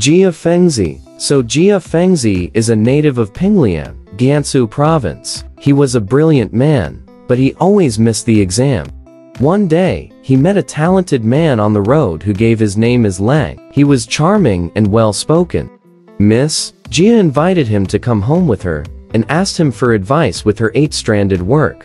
Jia Fengzhi. So Jia Fengzhi is a native of Pinglian, Gansu province. He was a brilliant man, but he always missed the exam. One day, he met a talented man on the road who gave his name as Lang. He was charming and well-spoken. Miss Jia invited him to come home with her, and asked him for advice with her 8-stranded work.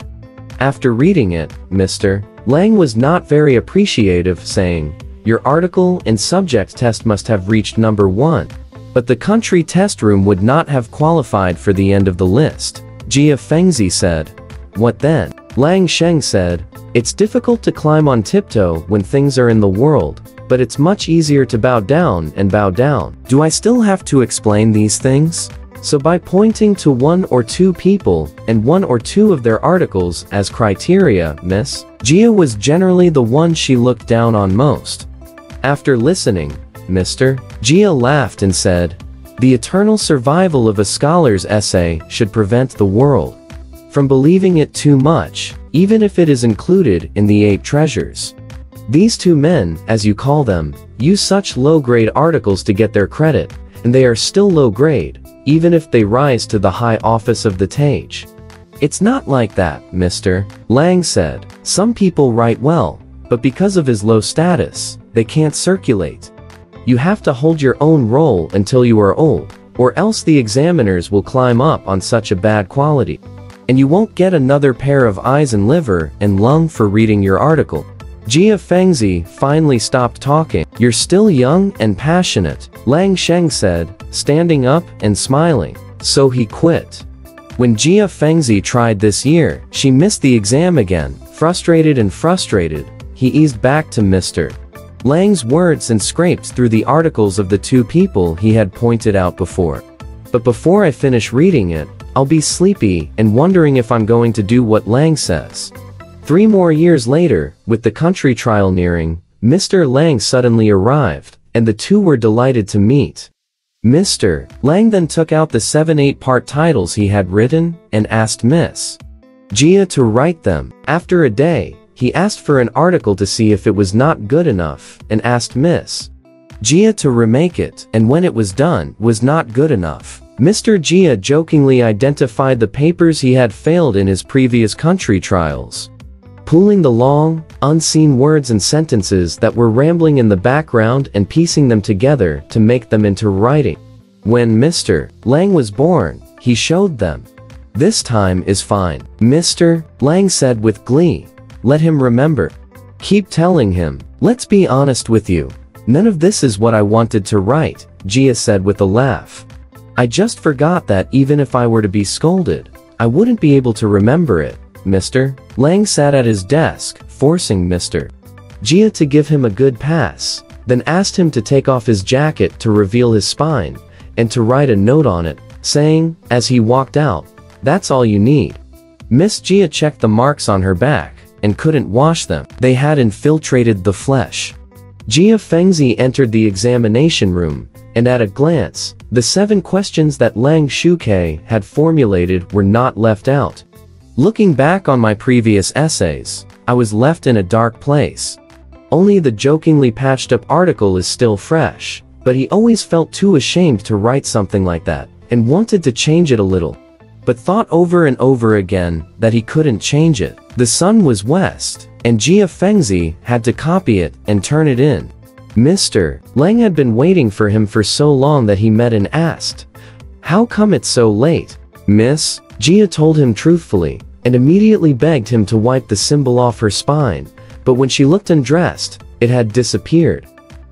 After reading it, Mr. Lang was not very appreciative, saying, "Your article and subject test must have reached number 1. But the country test room would not have qualified for the end of the list." Jia Fengzhi said. "What then?" Lang Sheng said, "It's difficult to climb on tiptoe when things are in the world, but it's much easier to bow down and bow down. Do I still have to explain these things?" So by pointing to 1 or 2 people, and 1 or 2 of their articles as criteria, Miss Jia was generally the one she looked down on most. After listening, Mr. Jia laughed and said, "The eternal survival of a scholar's essay should prevent the world from believing it too much, even if it is included in the 8 treasures. These 2 men, as you call them, use such low-grade articles to get their credit, and they are still low-grade, even if they rise to the high office of the Tage." "It's not like that, Mr. Lang said. "Some people write well, but because of his low status, they can't circulate. You have to hold your own role until you are old, or else the examiners will climb up on such a bad quality. And you won't get another pair of eyes and liver and lung for reading your article." Jia Fengzhi finally stopped talking. "You're still young and passionate," Lang Sheng said, standing up and smiling. So he quit. When Jia Fengzhi tried this year, she missed the exam again. Frustrated, he eased back to Mr. Lang's words and scraped through the articles of the 2 people he had pointed out before. "But before I finish reading it, I'll be sleepy and wondering if I'm going to do what Lang says." 3 more years later, with the country trial nearing, Mr. Lang suddenly arrived, and the 2 were delighted to meet. Mr. Lang then took out the 7 8-part titles he had written, and asked Miss Jia to write them. After a day, he asked for an article to see if it was not good enough, and asked Miss Jia to remake it, and when it was done, was not good enough. Mr. Jia jokingly identified the papers he had failed in his previous country trials, pulling the long, unseen words and sentences that were rambling in the background and piecing them together to make them into writing. When Mr. Lang was born, he showed them. "This time is fine," Mr. Lang said with glee. "Let him remember. Keep telling him. Let's be honest with you. None of this is what I wanted to write," Jia said with a laugh. "I just forgot that even if I were to be scolded, I wouldn't be able to remember it." Mr. Lang sat at his desk, forcing Mr. Jia to give him a good pass, then asked him to take off his jacket to reveal his spine, and to write a note on it, saying, as he walked out, "That's all you need." Miss Jia checked the marks on her back, and couldn't wash them. They had infiltrated the flesh. Jia Fengzhi entered the examination room, and at a glance, the 7 questions that Lang Shuke had formulated were not left out. "Looking back on my previous essays, I was left in a dark place. Only the jokingly patched up article is still fresh, but he always felt too ashamed to write something like that, and wanted to change it a little, but thought over and over again that he couldn't change it. The sun was west, and Jia Fengzhi had to copy it and turn it in." Mr. Lang had been waiting for him for so long that he met and asked, "How come it's so late?" Miss Jia told him truthfully, and immediately begged him to wipe the symbol off her spine, but when she looked undressed, it had disappeared.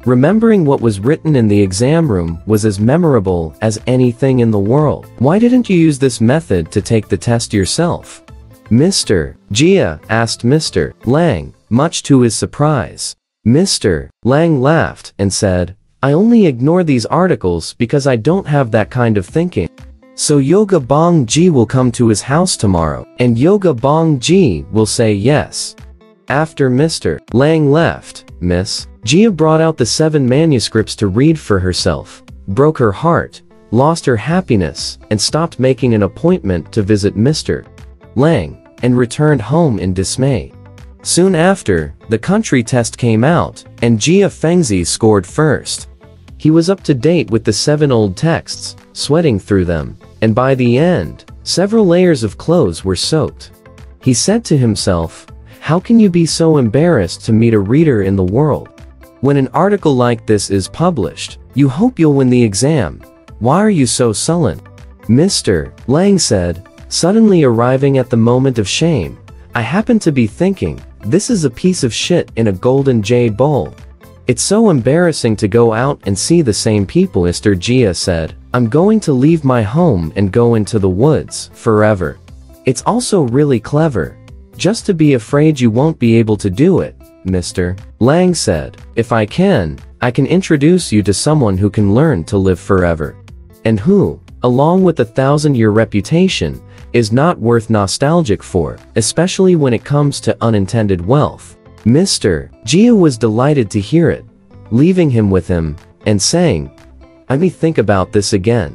Remembering what was written in the exam room was as memorable as anything in the world. "Why didn't you use this method to take the test yourself?" Mr. Jia asked Mr. Lang, much to his surprise. Mr. Lang laughed and said, "I only ignore these articles because I don't have that kind of thinking. So Yoga Bong Ji will come to his house tomorrow, and Yoga Bong Ji will say yes." After Mr. Lang left, Miss Jia brought out the 7 manuscripts to read for herself, broke her heart, lost her happiness, and stopped making an appointment to visit Mr. Lang, and returned home in dismay. Soon after, the country test came out, and Jia Fengzhi scored first. He was up to date with the 7 old texts, sweating through them, and by the end, several layers of clothes were soaked. He said to himself, "How can you be so embarrassed to meet a reader in the world? When an article like this is published, you hope you'll win the exam. Why are you so sullen?" "Mr. Lang said, suddenly arriving at the moment of shame, I happen to be thinking, this is a piece of shit in a golden jade bowl. It's so embarrassing to go out and see the same people." Mr. Jia said, "I'm going to leave my home and go into the woods forever. It's also really clever. Just to be afraid you won't be able to do it." Mr. Lang said, "If I can introduce you to someone who can learn to live forever. And who, along with a 1,000-year reputation, is not worth nostalgic for, especially when it comes to unintended wealth." Mr. Jia was delighted to hear it, leaving him with him, and saying, "Let me think about this again."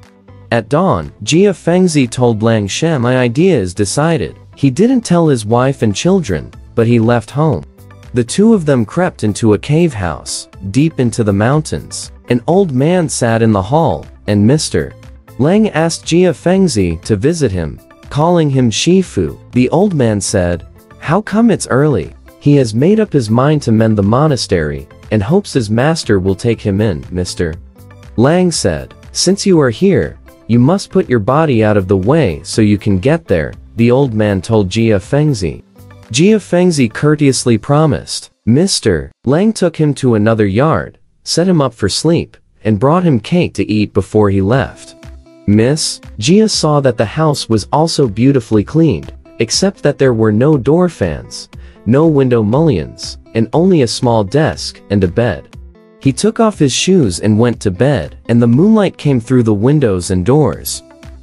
At dawn, Jia Fengzhi told Lang Shen, "My idea is decided." He didn't tell his wife and children, but he left home. The two of them crept into a cave house, deep into the mountains. An old man sat in the hall, and Mr. Lang asked Jia Fengzhi to visit him, calling him Shifu. The old man said, "How come it's early?" He has made up his mind to mend the monastery, and hopes his master will take him in. Mr. Lang said, "Since you are here, you must put your body out of the way so you can get there," the old man told Jia Fengzhi. Jia Fengzhi courteously promised. Mr. Lang took him to another yard, set him up for sleep, and brought him cake to eat before he left. Miss Jia saw that the house was also beautifully cleaned, except that there were no door fans, no window mullions, and only a small desk and a bed. He took off his shoes and went to bed, and the moonlight came through the windows and doors.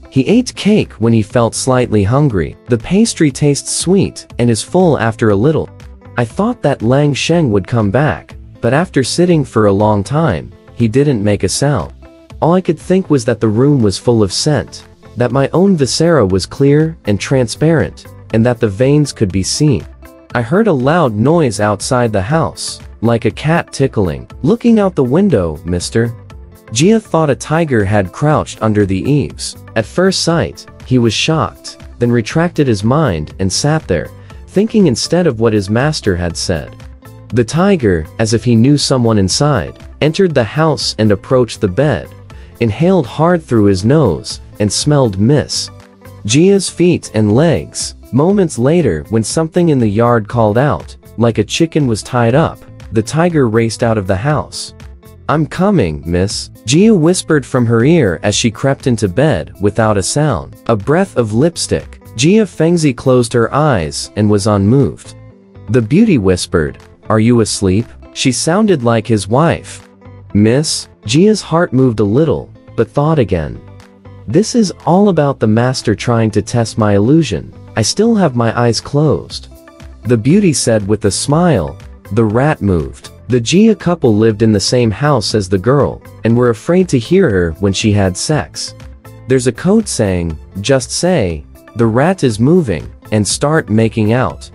He ate cake when he felt slightly hungry. The pastry tastes sweet and is full after a little. I thought that Lang Sheng would come back, but after sitting for a long time, he didn't make a sound. All I could think was that the room was full of scent, that my own viscera was clear and transparent, and that the veins could be seen. I heard a loud noise outside the house, like a cat tickling. Looking out the window, Mr. Jia thought a tiger had crouched under the eaves. At first sight, he was shocked, then retracted his mind and sat there, thinking instead of what his master had said. The tiger, as if he knew someone inside, entered the house and approached the bed, inhaled hard through his nose, and smelled Miss Jia's feet and legs. Moments later, when something in the yard called out, like a chicken was tied up, the tiger raced out of the house. "I'm coming, Miss Jia whispered from her ear as she crept into bed without a sound. A breath of lipstick. Jia Fengzhi closed her eyes and was unmoved. The beauty whispered, "Are you asleep?" She sounded like his wife. Miss Jia's heart moved a little, but thought again. This is all about the master trying to test my illusion. I still have my eyes closed. The beauty said with a smile. The rat moved. The Jia couple lived in the same house as the girl, and were afraid to hear her when she had sex. There's a code saying, just say, "The rat is moving," and start making out.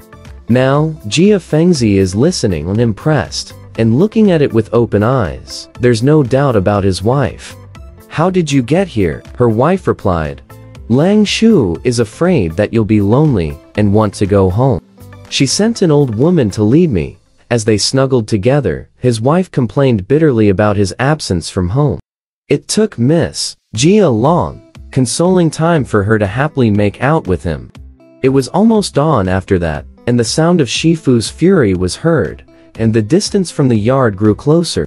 Now, Jia Fengzhi is listening unimpressed, and looking at it with open eyes. There's no doubt about his wife. "How did you get here?" Her wife replied. "Lang Shu is afraid that you'll be lonely, and want to go home. She sent an old woman to lead me." As they snuggled together, his wife complained bitterly about his absence from home. It took Miss Jia long, consoling time for her to happily make out with him. It was almost dawn after that, and the sound of Shifu's fury was heard, and the distance from the yard grew closer.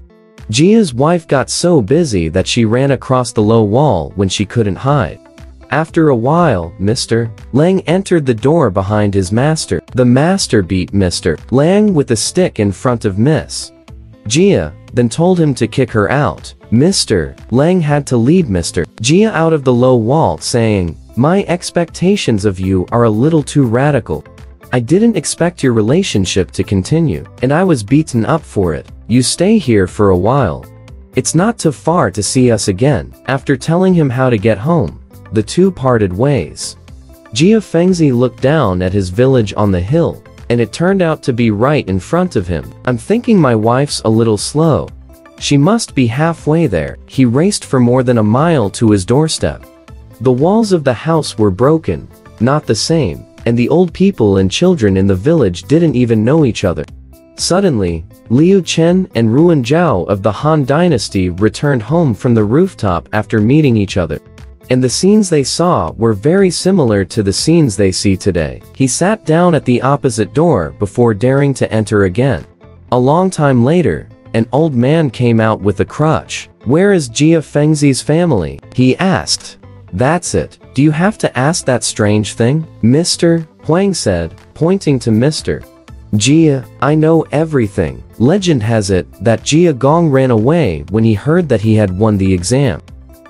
Jia's wife got so busy that she ran across the low wall when she couldn't hide. After a while, Mr. Lang entered the door behind his master. The master beat Mr. Lang with a stick in front of Miss Jia, then told him to kick her out. Mr. Lang had to lead Mr. Jia out of the low wall, saying, "My expectations of you are a little too radical. I didn't expect your relationship to continue, and I was beaten up for it. You stay here for a while. It's not too far to see us again." After telling him how to get home, the two parted ways. Jia Fengzhi looked down at his village on the hill, and it turned out to be right in front of him. "I'm thinking my wife's a little slow. She must be halfway there. He raced for more than a mile to his doorstep. The walls of the house were broken, not the same, and the old people and children in the village didn't even know each other. Suddenly, Liu Chen and Ruan Zhao of the Han dynasty returned home from the rooftop after meeting each other. And the scenes they saw were very similar to the scenes they see today. He sat down at the opposite door before daring to enter again. A long time later, an old man came out with a crutch. "Where is Jia Fengzi's family?" he asked. "That's it. Do you have to ask that strange thing?" Mr. Huang said, pointing to Mr. Jia, "I know everything. Legend has it that Jia Gong ran away when he heard that he had won the exam.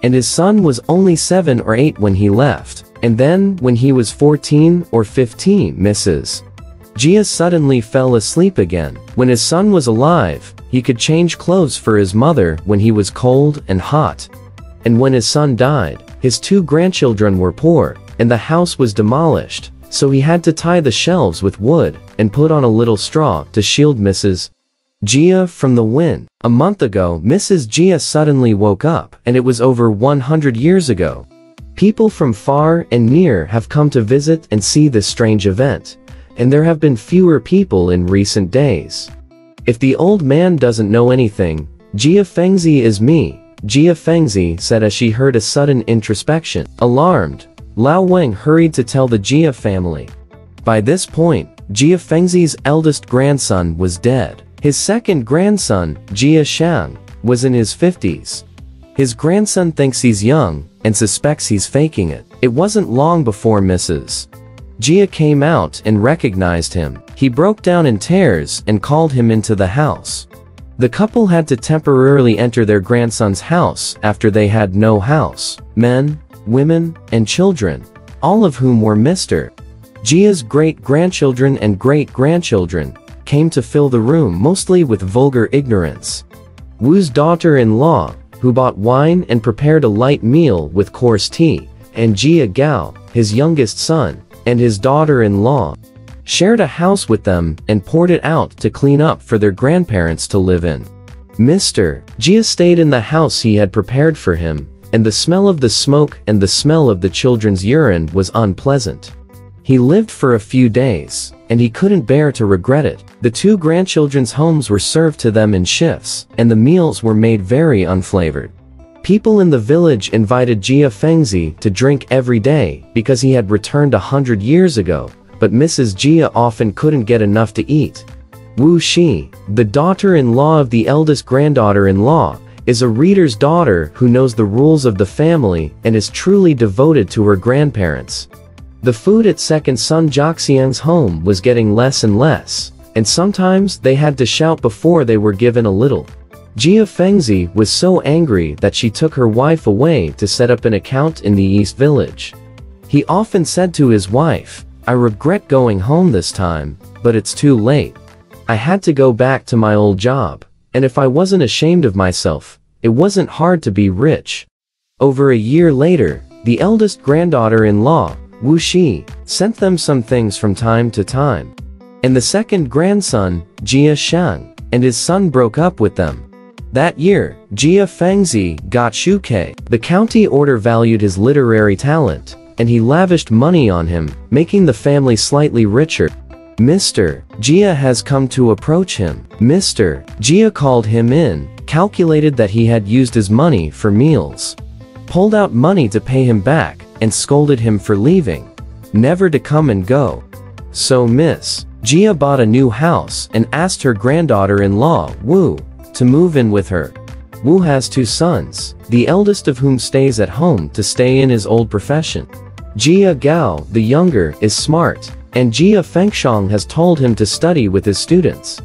And his son was only 7 or 8 when he left. And then, when he was 14 or 15, Mrs. Jia suddenly fell asleep again. When his son was alive, he could change clothes for his mother when he was cold and hot. And when his son died, his 2 grandchildren were poor, and the house was demolished, so he had to tie the shelves with wood and put on a little straw to shield Mrs. Jia from the wind. A month ago, Mrs. Jia suddenly woke up, and it was over 100 years ago. People from far and near have come to visit and see this strange event, and there have been fewer people in recent days. If the old man doesn't know anything, Jia Fengzi is me," Jia Fengzi said as she heard a sudden introspection. Alarmed, Lao Wang hurried to tell the Jia family. By this point, Jia Fengzi's eldest grandson was dead. His second grandson, Jia Shang, was in his 50s. His grandson thinks he's young, and suspects he's faking it. It wasn't long before Mrs. Jia came out and recognized him. He broke down in tears and called him into the house. The couple had to temporarily enter their grandson's house after they had no house. Men, women, and children, all of whom were Mr. Jia's great-grandchildren and great-grandchildren, came to fill the room mostly with vulgar ignorance. Wu's daughter-in-law, who bought wine and prepared a light meal with coarse tea, and Jia Gao, his youngest son, and his daughter-in-law, shared a house with them and poured it out to clean up for their grandparents to live in. Mr. Jia stayed in the house he had prepared for him, and the smell of the smoke and the smell of the children's urine was unpleasant. He lived for a few days, and he couldn't bear to regret it. The 2 grandchildren's homes were served to them in shifts, and the meals were made very unflavored. People in the village invited Jia Fengzi to drink every day because he had returned 100 years ago, but Mrs. Jia often couldn't get enough to eat. Wu Shi, the daughter-in-law of the eldest granddaughter-in-law, is a reader's daughter who knows the rules of the family and is truly devoted to her grandparents. The food at second son Jiaxiang's home was getting less and less, and sometimes they had to shout before they were given a little. Jia Fengzi was so angry that she took her wife away to set up an account in the East Village. He often said to his wife, "I regret going home this time, but it's too late. I had to go back to my old job, and if I wasn't ashamed of myself, it wasn't hard to be rich." Over a year later, the eldest granddaughter-in-law, Wu Shi, sent them some things from time to time. And the second grandson, Jia Shang, and his son broke up with them. That year, Jia Fengzi got Shuke. The county order valued his literary talent, and he lavished money on him, making the family slightly richer. Mr. Jia has come to approach him. Mr. Jia called him in, calculated that he had used his money for meals, pulled out money to pay him back, and scolded him for leaving, never to come and go. So Miss Jia bought a new house and asked her granddaughter-in-law, Wu, to move in with her. Wu has 2 sons, the eldest of whom stays at home to stay in his old profession. Jia Gao, the younger, is smart, and Jia Fengshang has told him to study with his students.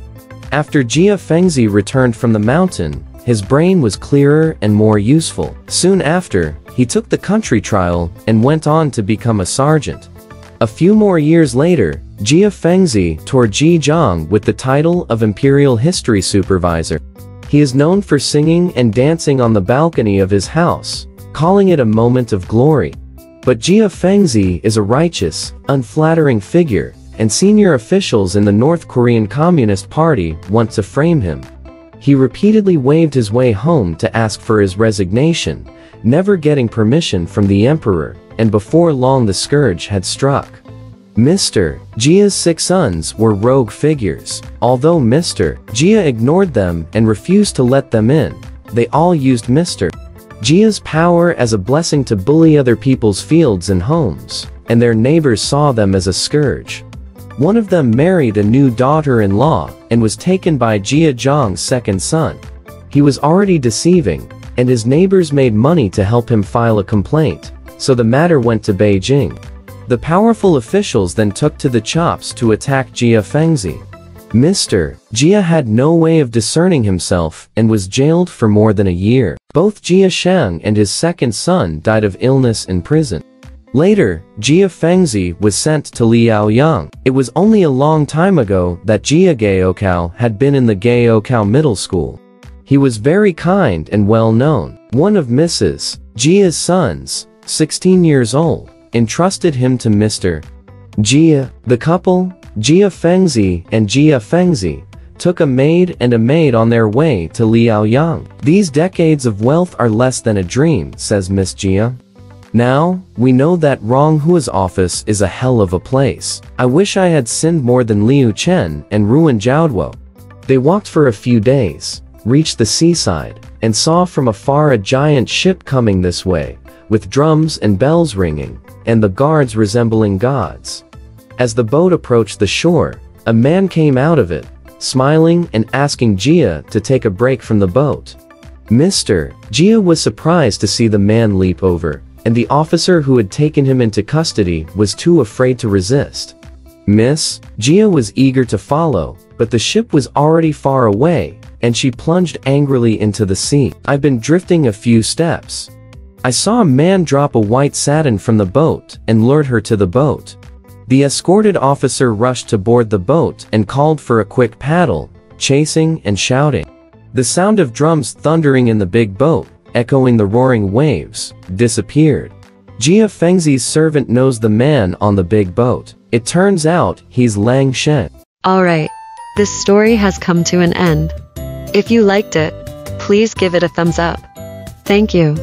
After Jia Fengzi returned from the mountain, his brain was clearer and more useful. Soon after, he took the country trial and went on to become a sergeant. A few more years later, Jia Fengzi toured Zhejiang with the title of Imperial History Supervisor. He is known for singing and dancing on the balcony of his house, calling it a moment of glory. But Jia Fengzi is a righteous, unflattering figure, and senior officials in the North Korean Communist Party want to frame him. He repeatedly waved his way home to ask for his resignation, never getting permission from the emperor, and before long the scourge had struck. Mr. Jia's 6 sons were rogue figures. Although Mr. Jia ignored them and refused to let them in, they all used Mr. Jia's power as a blessing to bully other people's fields and homes, and their neighbors saw them as a scourge. One of them married a new daughter-in-law and was taken by Jia Zhang's 2nd son. He was already deceiving, and his neighbors made money to help him file a complaint, so the matter went to Beijing. The powerful officials then took to the chops to attack Jia Fengzhi. Mr. Jia had no way of discerning himself and was jailed for more than a year. Both Jia Sheng and his 2nd son died of illness in prison. Later, Jia Fengzhi was sent to Liaoyang. It was only a long time ago that Jia Gaokao had been in the Gaokao Middle School. He was very kind and well known. One of Mrs. Jia's sons, 16 years old, entrusted him to Mr. Jia. The couple, Jia Fengzhi and Jia Fengzhi, took a maid on their way to Liaoyang. These decades of wealth are less than a dream, says Miss Jia. Now, we know that Ronghua's office is a hell of a place. I wish I had sinned more than Liu Chen and ruined Zhaoduo. They walked for a few days, reached the seaside, and saw from afar a giant ship coming this way, with drums and bells ringing, and the guards resembling gods. As the boat approached the shore, a man came out of it, smiling and asking Jia to take a break from the boat. Mr. Jia was surprised to see the man leap over, and the officer who had taken him into custody was too afraid to resist. Miss Jia was eager to follow, but the ship was already far away, and she plunged angrily into the sea. I've been drifting a few steps. I saw a man drop a white satin from the boat and lured her to the boat. The escorted officer rushed to board the boat and called for a quick paddle, chasing and shouting. The sound of drums thundering in the big boat, echoing the roaring waves, disappeared. Jia Fengzi's servant knows the man on the big boat. It turns out he's Lang Shen. Alright, this story has come to an end. If you liked it, please give it a thumbs up. Thank you.